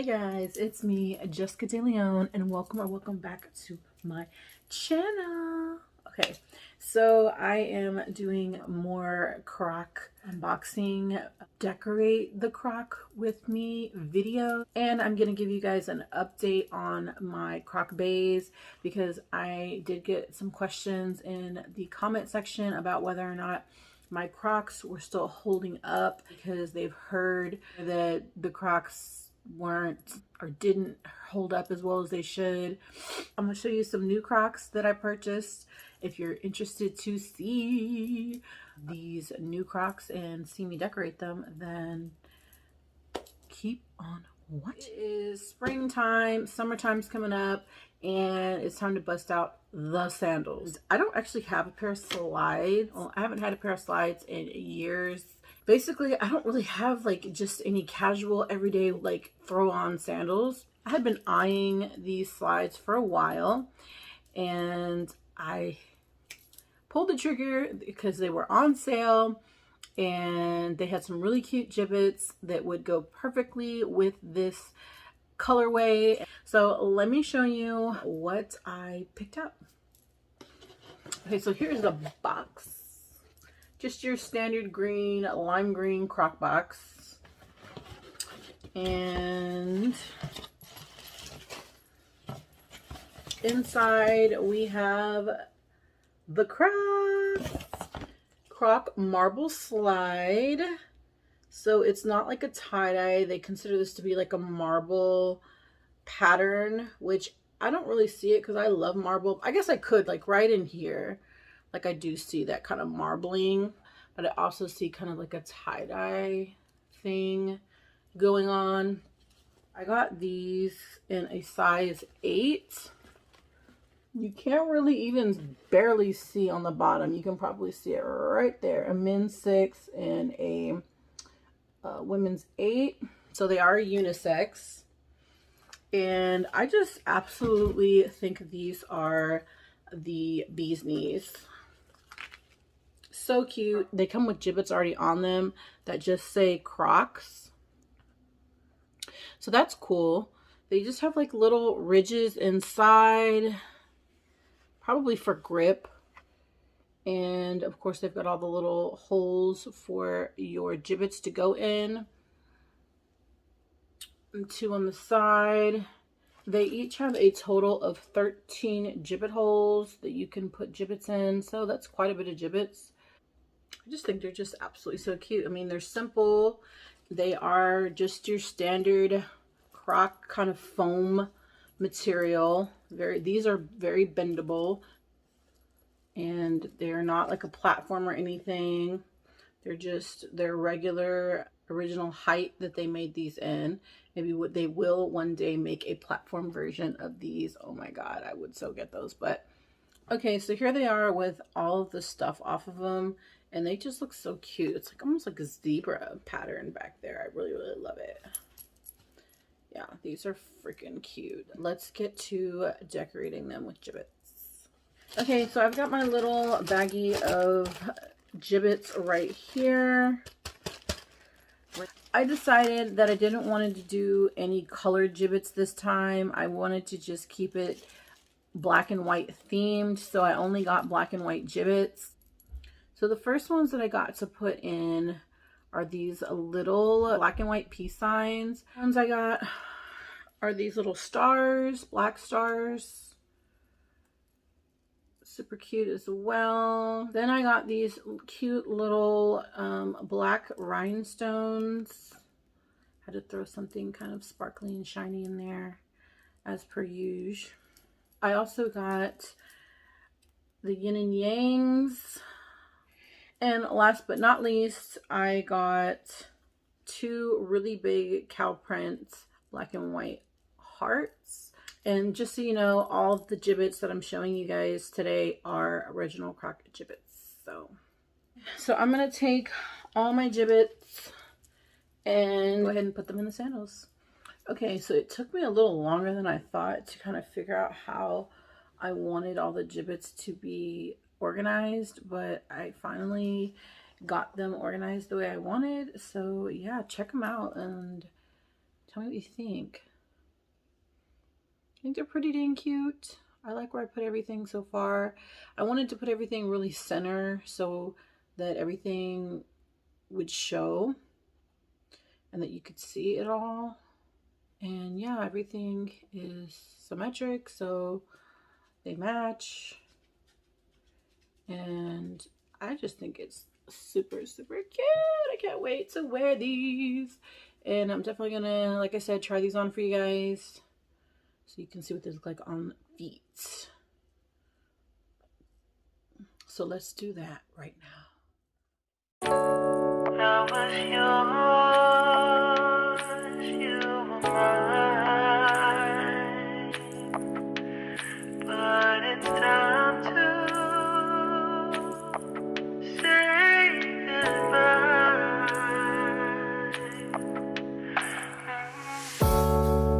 Guys, it's me, Jessica De Leon, and welcome back to my channel. Okay, so I am doing more Croc unboxing, decorate the Croc with me video, and I'm gonna give you guys an update on my Croc Baes because I did get some questions in the comment section about whether or not my Crocs were still holding up because they've heard that the Crocs weren't or didn't hold up as well as they should. I'm gonna show you some new Crocs that I purchased. If you're interested to see these new Crocs and see me decorate them, then keep on watching. It is springtime, summertime's coming up, and it's time to bust out the sandals. I don't actually have a pair of slides. Well, I haven't had a pair of slides in years. Basically, I don't really have like just any casual everyday like throw on sandals. I had been eyeing these slides for a while and I pulled the trigger because they were on sale and they had some really cute Jibbitz that would go perfectly with this colorway. So let me show you what I picked up. Okay, so here's the box. Just your standard green, lime green Croc box. And inside we have the Croc marble slide. So it's not like a tie-dye. They consider this to be like a marble pattern, which I don't really see it because I love marble. I guess I could like right in here. Like I do see that kind of marbling, but I also see kind of like a tie-dye thing going on. I got these in a size 8. You can't really even barely see on the bottom. You can probably see it right there. A men's 6 and a women's 8. So they are unisex. And I just absolutely think these are the bee's knees. So cute. They come with Jibbitz already on them that just say Crocs. So that's cool. They just have like little ridges inside, probably for grip. And of course they've got all the little holes for your Jibbitz to go in. And 2 on the side. They each have a total of 13 Jibbit holes that you can put Jibbitz in. So that's quite a bit of Jibbitz. I just think they're just absolutely so cute. I mean, they're simple. They are just your standard Croc kind of foam material. These are very bendable. And they're not like a platform or anything. They're just their regular original height that they made these in. Maybe what they will one day make a platform version of these. Oh my god, I would so get those. But okay, so here they are with all of the stuff off of them, and they just look so cute. It's like almost like a zebra pattern back there. I really love it. Yeah, these are freaking cute. Let's get to decorating them with Jibbitz. Okay, so I've got my little baggie of Jibbitz right here. I decided that I didn't want to do any colored Jibbitz this time. I wanted to just keep it black and white themed, so I only got black and white Jibbitz. So the first ones that I got to put in are these little black and white peace signs. The ones I got are these little stars, black stars. Super cute as well. Then I got these cute little black rhinestones. Had to throw something kind of sparkly and shiny in there as per usual. I also got the yin and yangs. And last but not least, I got 2 really big cow print black and white hearts. And just so you know, all of the Jibbitz that I'm showing you guys today are original Croc Jibbitz. So I'm going to take all my Jibbitz and go ahead and put them in the sandals. Okay, so it took me a little longer than I thought to kind of figure out how I wanted all the Jibbitz to be organized, but I finally got them organized the way I wanted. So yeah, check them out and tell me what you think. think they're pretty dang cute. I like where I put everything so far. I wanted to put everything really center so that everything would show and that you could see it all. And yeah, everything is symmetric, so they match. And I just think it's super, super cute. I can't wait to wear these. And I'm definitely gonna, like I said, try these on for you guys so you can see what they look like on feet. So let's do that right now. I was yours, you were mine, but it's time to say goodbye.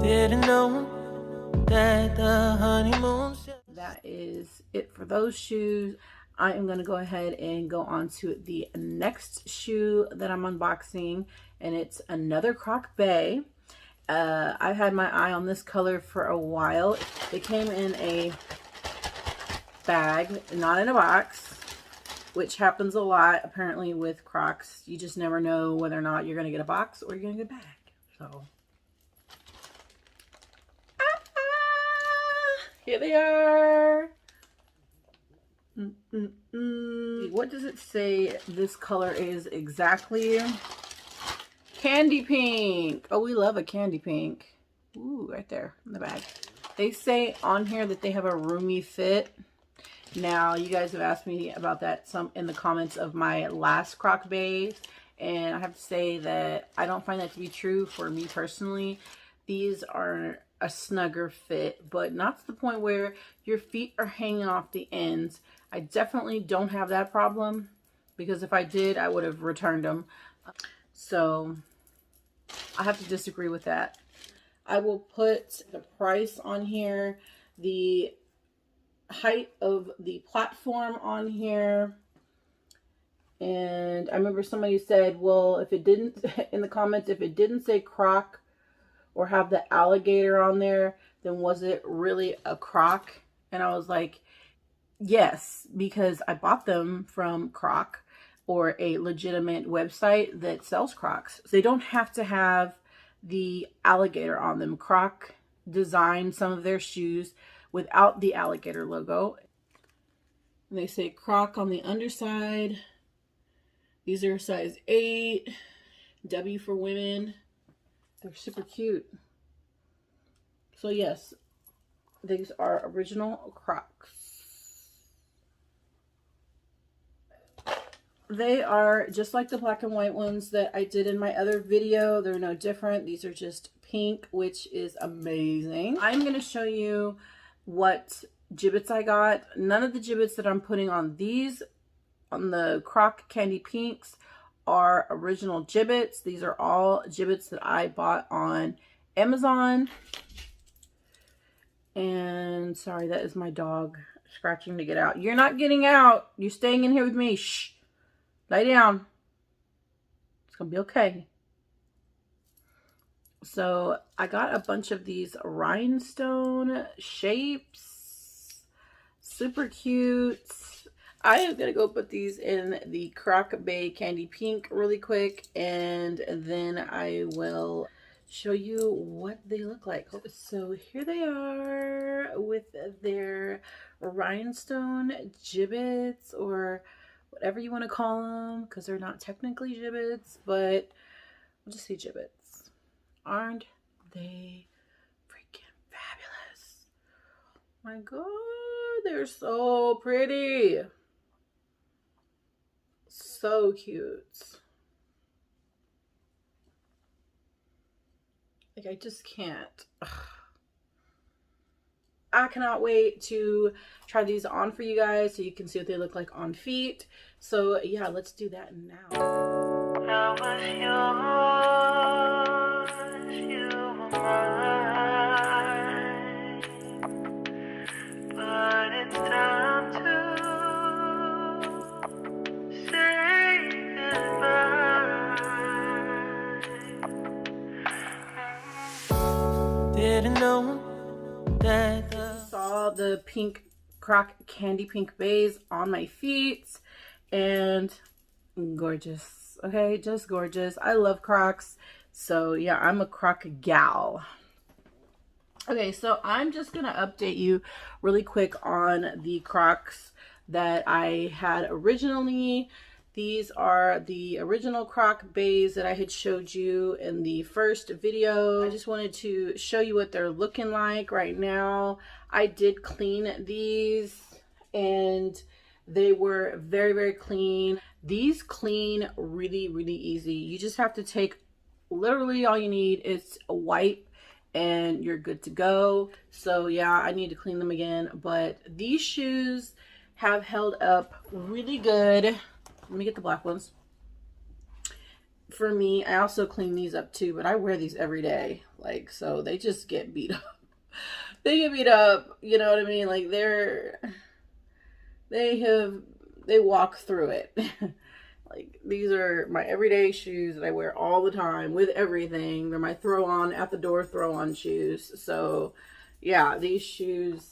Didn't know that the honeymoon. That is it for those shoes. I am going to go ahead and go on to the next shoe that I'm unboxing, and it's another Croc Bae. I've had my eye on this color for a while. It came in a bag, not in a box, which happens a lot apparently with Crocs. You just never know whether or not you're going to get a box or you're going to get a bag. So here they are. What does it say this color is exactly? Candy pink. Oh, we love a candy pink. Ooh, right there in the bag. They say on here that they have a roomy fit. Now, you guys have asked me about that some in the comments of my last Croc Bae, and I have to say that I don't find that to be true for me personally. These are a snugger fit, but not to the point where your feet are hanging off the ends. I definitely don't have that problem, because if I did, I would have returned them. So I have to disagree with that. I will put the price on here, the height of the platform on here. And I remember somebody said, well, if it didn't, in the comments, if it didn't say Croc or have the alligator on there, then was it really a Croc? And I was like, yes, because I bought them from Croc, or a legitimate website that sells Crocs. So they don't have to have the alligator on them. Croc designed some of their shoes without the alligator logo. And they say Croc on the underside. These are size 8, W for women. They're super cute. So yes, these are original Crocs. They are just like the black and white ones that I did in my other video. They're no different. These are just pink, which is amazing. I'm going to show you what Jibbitz I got. None of the Jibbitz that I'm putting on these, on the Croc Candy Pinks, are original Jibbitz. These are all Jibbitz that I bought on Amazon. And sorry, that is my dog scratching to get out. You're not getting out. You're staying in here with me. Shh. Lay down. It's gonna be okay. So I got a bunch of these rhinestone shapes. Super cute. I am gonna go put these in the Croc Bae Candy Pink really quick, and then I will show you what they look like. So here they are with their rhinestone Jibbitz, or whatever you want to call them, because they're not technically Jibbitz, but we'll just say Jibbitz. Aren't they freaking fabulous? Oh my god, they're so pretty. So cute. Like, I just can't. Ugh. I cannot wait to try these on for you guys so you can see what they look like on feet. So yeah, let's do that now. I was yours, you were mine, but it's time to say goodbye. Didn't know that the pink Croc candy pink bays on my feet, and gorgeous. Okay, just gorgeous. I love Crocs, so yeah, I'm a Croc gal. Okay, so I'm just gonna update you really quick on the Crocs that I had originally. These are the original Croc Baes that I had showed you in the first video. I just wanted to show you what they're looking like right now. I did clean these and they were very, very clean. These clean really, really easy. You just have to take, literally all you need is a wipe and you're good to go. So yeah, I need to clean them again, but these shoes have held up really good. Let me get the black ones. For me, I also clean these up too, but I wear these every day. Like, so they just get beat up. They get beat up, you know what I mean? Like they walk through it. Like, these are my everyday shoes that I wear all the time with everything. They're my throw on, at the door throw on shoes. So yeah, these shoes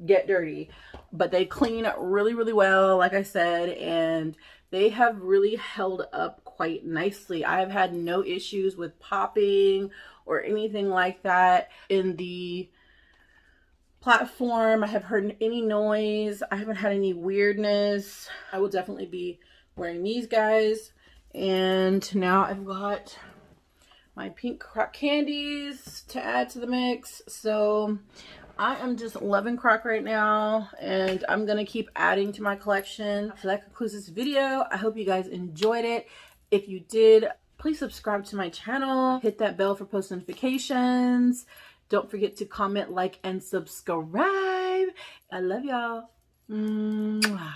get dirty, but they clean really, really well, like I said, and they have really held up quite nicely. I have had no issues with popping or anything like that in the platform. I haven't heard any noise. I haven't had any weirdness. I will definitely be wearing these guys. And now I've got my pink Croc candies to add to the mix. So I am just loving Croc right now, and I'm gonna keep adding to my collection. So that concludes this video. I hope you guys enjoyed it. If you did, please subscribe to my channel, hit that bell for post notifications. Don't forget to comment, like, and subscribe. I love y'all. Mwah.